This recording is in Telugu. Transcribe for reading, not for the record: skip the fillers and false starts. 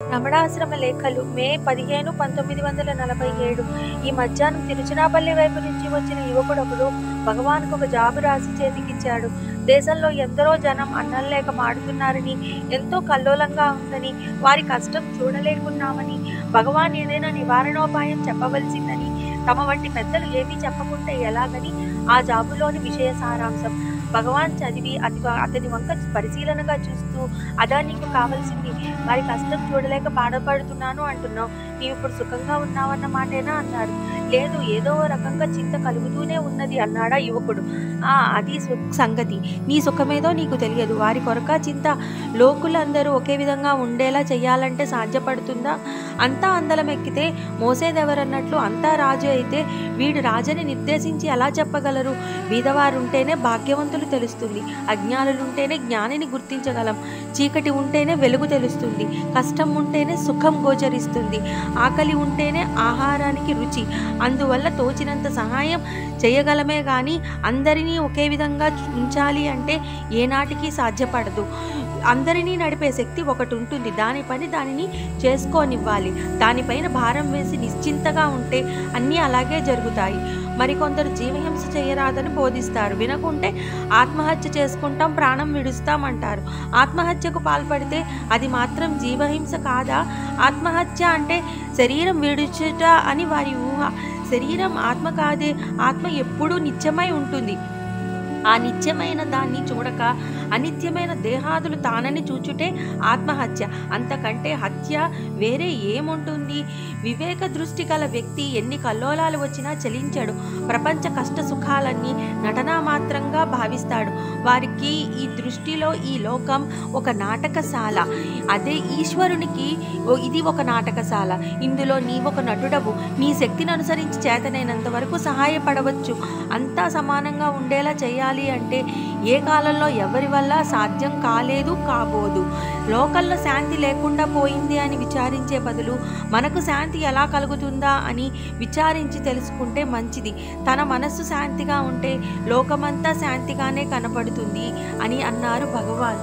రమణాశ్రమ లేఖలు మే 15, 1947 ఈ మధ్యాహ్నం తిరుచినాపల్లి వైపు నుంచి వచ్చిన యువకుడొకడు భగవాన్కు ఒక జాబు రాసి చేతికిచ్చాడు. దేశంలో ఎందరో జనం అన్నం లేక మాడుతున్నారని, ఎంతో కల్లోలంగా ఉందని, వారి కష్టం చూడలేకున్నామని, భగవాన్ ఏదైనా నివారణోపాయం చెప్పవలసిందని, తమ వంటి పెద్దలు ఏమీ చెప్పకుంటే ఎలాగని ఆ జాబులోని విషయ సారాంశం భగవాన్ చదివి అతని వంక పరిశీలనగా చూస్తూ, అదా నీకు కావలసింది? వారి కష్టం చూడలేక బాధపడుతున్నాను అంటున్నావు, నీవు ఇప్పుడు సుఖంగా ఉన్నావన్న మాటేనా అన్నారు. లేదు, ఏదో రకంగా చింత కలుగుతూనే ఉన్నది అన్నాడా యువకుడు. అది సంగతి. నీ సుఖమేదో నీకు తెలియదు. వారి కొరక చింత. లోకులందరూ ఒకే విధంగా ఉండేలా చెయ్యాలంటే సాధ్యపడుతుందా? అంతా అందలం ఎక్కితే మోసేదెవరన్నట్లు అంతా రాజు అయితే వీడు రాజని నిర్దేశించి ఎలా చెప్పగలరు? బీదవారుంటేనే భాగ్యవంతులు తెలుస్తుంది, అజ్ఞానులుంటేనే జ్ఞానిని గుర్తించగలం, చీకటి ఉంటేనే వెలుగు తెలుస్తుంది, కష్టం ఉంటేనే సుఖం గోచరిస్తుంది, ఆకలి ఉంటేనే ఆహారానికి రుచి. అందువల్ల తోచినంత సహాయం చేయగలమే కానీ అందరినీ ఒకే విధంగా ఉంచాలి అంటే ఏనాటికి సాధ్యపడదు. అందరినీ నడిపే శక్తి ఒకటి ఉంటుంది, దాని పని దానిని చేసుకోనివ్వాలి. దానిపైన భారం వేసి నిశ్చింతగా ఉంటే అన్నీ అలాగే జరుగుతాయి. మరికొందరు జీవహింస చేయరాదని బోధిస్తారు, వినకుంటే ఆత్మహత్య చేసుకుంటాం, ప్రాణం విడుస్తామంటారు. ఆత్మహత్యకు పాల్పడితే అది మాత్రం జీవహింస కాదా? ఆత్మహత్య అంటే శరీరం విడుచుట అని వారి ఊహ. శరీరం ఆత్మ కాదే, ఆత్మ ఎప్పుడూ నిత్యమై ఉంటుంది. ఆ నిత్యమైన దాన్ని చూడక అనిత్యమైన దేహాదులు తానని చూచుటే ఆత్మహత్య. అంతకంటే హత్య వేరే ఏముంటుంది? వివేక దృష్టి గల వ్యక్తి ఎన్ని కల్లోలాలు వచ్చినా చలించడు. ప్రపంచ కష్ట సుఖాలన్నీ నటనా మాత్రంగా భావిస్తాడు. వారికి ఈ దృష్టిలో ఈ లోకం ఒక నాటకశాల, అదే ఈశ్వరునికి ఇది ఒక నాటకశాల. ఇందులో నీవొక నటుడవు. నీ శక్తిని అనుసరించి చేతనైనంత వరకు సహాయపడవచ్చు. అంతా సమానంగా ఉండేలా చేయాలి అంటే ఏ కాలంలో ఎవరి వల్ల సాధ్యం కాలేదు, కాబోదు. లోకల్లో శాంతి లేకుండా పోయింది అని విచారించే బదులు మనకు శాంతి ఎలా కలుగుతుందా అని విచారించి తెలుసుకుంటే మంచిది. తన మనస్సు శాంతిగా ఉంటే లోకమంతా శాంతిగానే కనపడుతుంది అని అన్నారు భగవాన్.